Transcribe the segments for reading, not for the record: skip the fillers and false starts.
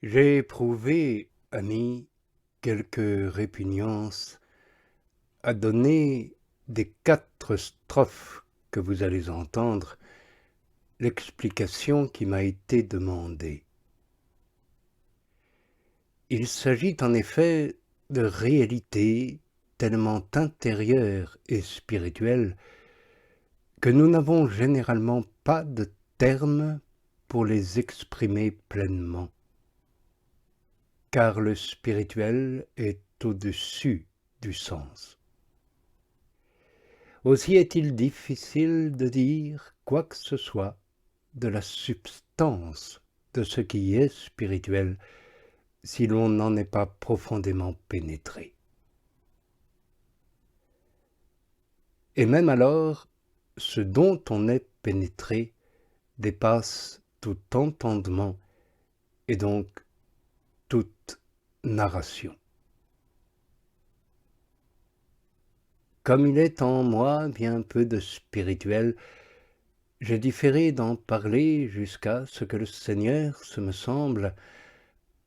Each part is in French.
J'ai éprouvé, ami, quelque répugnance à donner des 4 strophes que vous allez entendre l'explication qui m'a été demandée. Il s'agit en effet de réalités tellement intérieures et spirituelles que nous n'avons généralement pas de termes pour les exprimer pleinement. Car le spirituel est au-dessus du sens. Aussi est-il difficile de dire quoi que ce soit de la substance de ce qui est spirituel si l'on n'en est pas profondément pénétré. Et même alors, ce dont on est pénétré dépasse tout entendement et donc toute narration. Comme il est en moi bien peu de spirituel, j'ai différé d'en parler jusqu'à ce que le Seigneur, ce me semble,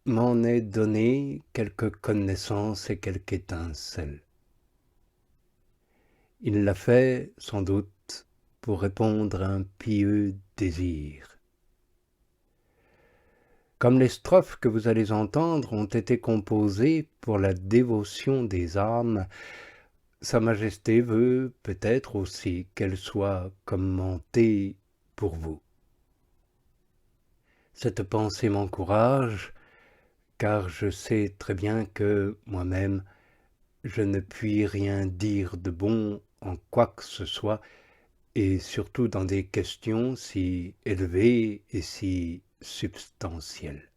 m'en ait donné quelque connaissance et quelque étincelle. Il l'a fait, sans doute, pour répondre à un pieux désir. Comme les strophes que vous allez entendre ont été composées pour la dévotion des âmes, Sa Majesté veut peut-être aussi qu'elles soient commentées pour vous. Cette pensée m'encourage, car je sais très bien que, moi-même, je ne puis rien dire de bon en quoi que ce soit, et surtout dans des questions si élevées et si substantielles.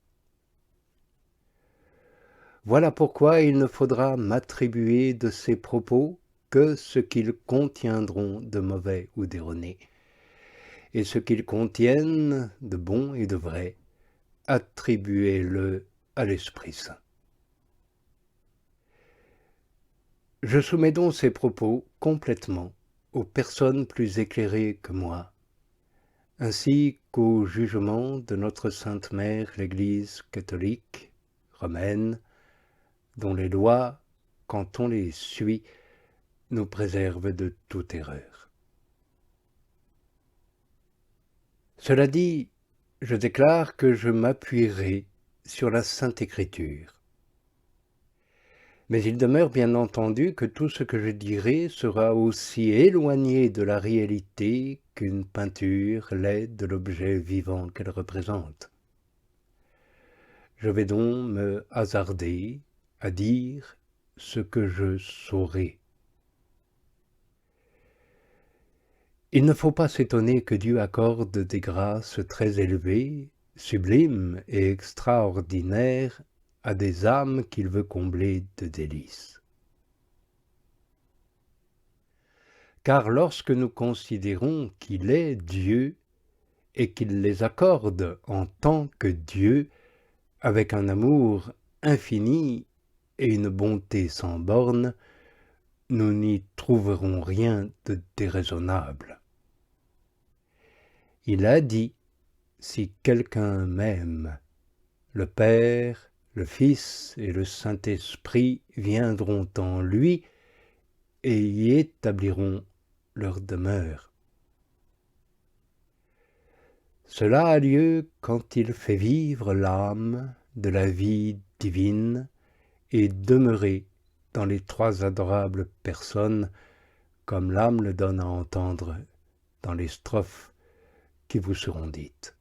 Voilà pourquoi il ne faudra m'attribuer de ces propos que ce qu'ils contiendront de mauvais ou d'erroné, et ce qu'ils contiennent de bon et de vrai, attribuez-le à l'Esprit Saint. Je soumets donc ces propos complètement aux personnes plus éclairées que moi, ainsi qu'au jugement de notre Sainte Mère l'Église catholique, romaine, dont les lois, quand on les suit, nous préservent de toute erreur. Cela dit, je déclare que je m'appuierai sur la Sainte Écriture. Mais il demeure bien entendu que tout ce que je dirai sera aussi éloigné de la réalité qu'une peinture l'est de l'objet vivant qu'elle représente. Je vais donc me hasarder à dire ce que je saurai. Il ne faut pas s'étonner que Dieu accorde des grâces très élevées, sublimes et extraordinaires à des âmes qu'il veut combler de délices. Car lorsque nous considérons qu'il est Dieu et qu'il les accorde en tant que Dieu, avec un amour infini et une bonté sans bornes, nous n'y trouverons rien de déraisonnable. Il a dit, si quelqu'un m'aime, le Père, le Fils et le Saint-Esprit viendront en lui et y établiront leur demeure. Cela a lieu quand il fait vivre l'âme de la vie divine et demeurer dans les 3 adorables personnes, comme l'âme le donne à entendre dans les strophes qui vous seront dites.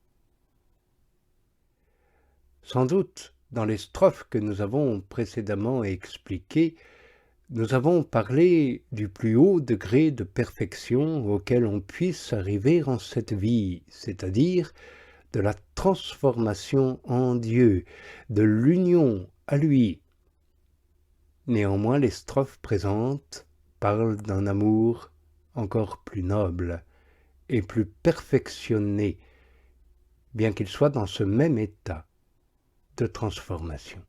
Sans doute, dans les strophes que nous avons précédemment expliquées, nous avons parlé du plus haut degré de perfection auquel on puisse arriver en cette vie, c'est-à-dire de la transformation en Dieu, de l'union à lui. Néanmoins, les strophes présentes parlent d'un amour encore plus noble et plus perfectionné, bien qu'il soit dans ce même état de transformation.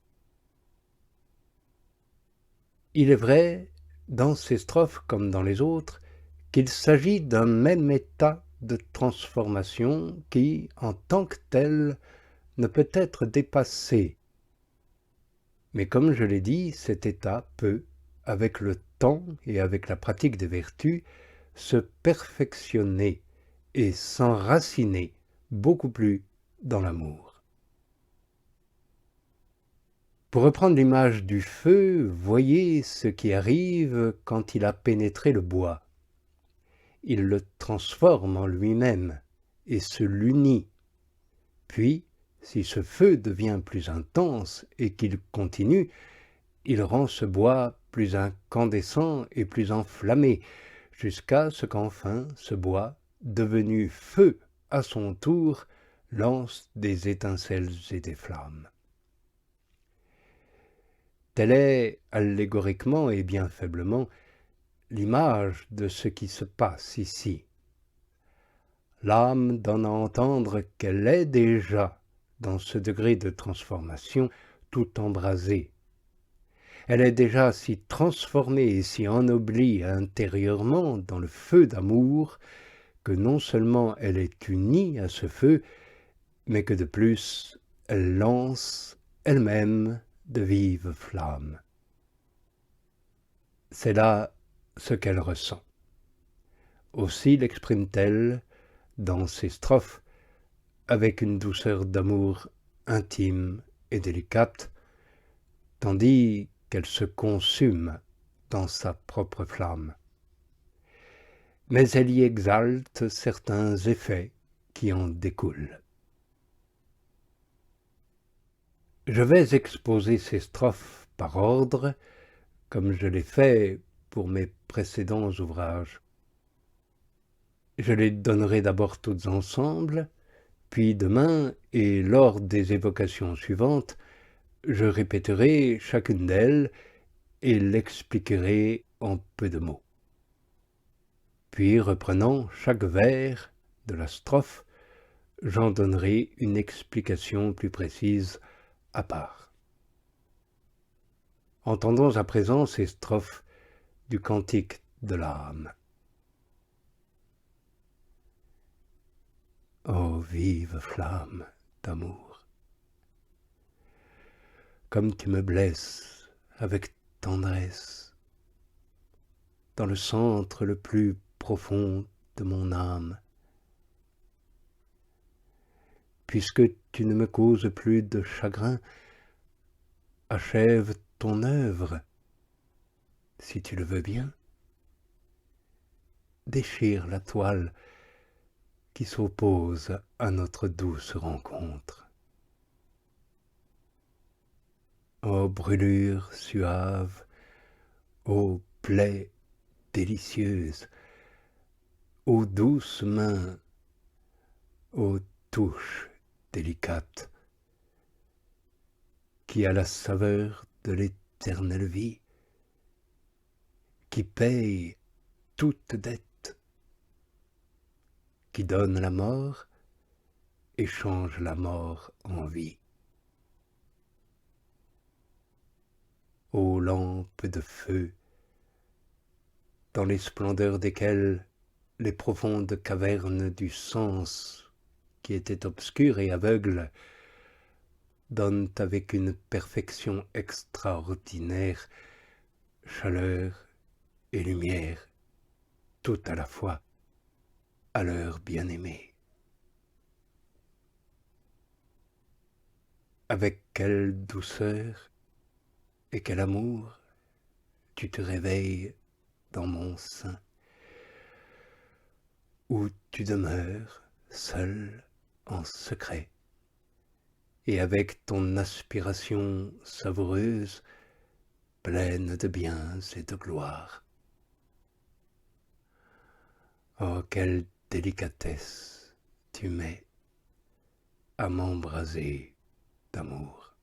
Il est vrai, dans ces strophes comme dans les autres, qu'il s'agit d'un même état de transformation qui, en tant que tel, ne peut être dépassé. Mais comme je l'ai dit, cet état peut, avec le temps et avec la pratique des vertus, se perfectionner et s'enraciner beaucoup plus dans l'amour. Pour reprendre l'image du feu, voyez ce qui arrive quand il a pénétré le bois. Il le transforme en lui-même et se l'unit. Puis, si ce feu devient plus intense et qu'il continue, il rend ce bois plus incandescent et plus enflammé, jusqu'à ce qu'enfin ce bois, devenu feu à son tour, lance des étincelles et des flammes. Telle est, allégoriquement et bien faiblement, l'image de ce qui se passe ici. L'âme donne à entendre qu'elle est déjà dans ce degré de transformation tout embrasée. Elle est déjà si transformée et si ennoblie intérieurement dans le feu d'amour que non seulement elle est unie à ce feu, mais que de plus elle lance elle-même de vives flammes. C'est là ce qu'elle ressent. Aussi l'exprime-t-elle dans ces strophes avec une douceur d'amour intime et délicate, tandis qu'elle se consume dans sa propre flamme. Mais elle y exalte certains effets qui en découlent. Je vais exposer ces strophes par ordre, comme je l'ai fait pour mes précédents ouvrages. Je les donnerai d'abord toutes ensemble, puis demain, et lors des évocations suivantes, je répéterai chacune d'elles et l'expliquerai en peu de mots. Puis, reprenant chaque vers de la strophe, j'en donnerai une explication plus précise à part. Entendons à présent ces strophes du Cantique de l'âme. Ô vive flamme d'amour, comme tu me blesses avec tendresse, dans le centre le plus profond de mon âme, puisque tu ne me causes plus de chagrin, achève ton œuvre, si tu le veux bien. Déchire la toile qui s'oppose à notre douce rencontre. Ô brûlure suave, ô plaie délicieuse, ô douce main, ô touche délicate, qui a la saveur de l'éternelle vie, qui paye toute dette, qui donne la mort et change la mort en vie. Ô lampes de feu, dans les splendeurs desquelles les profondes cavernes du sens, qui étaient obscures et aveugles, donnent avec une perfection extraordinaire chaleur et lumière, tout à la fois, à leur bien-aimé. Avec quelle douceur et quel amour tu te réveilles dans mon sein, où tu demeures seul en secret, et avec ton aspiration savoureuse, pleine de biens et de gloire. Oh, quelle délicatesse tu mets à m'embraser d'amour.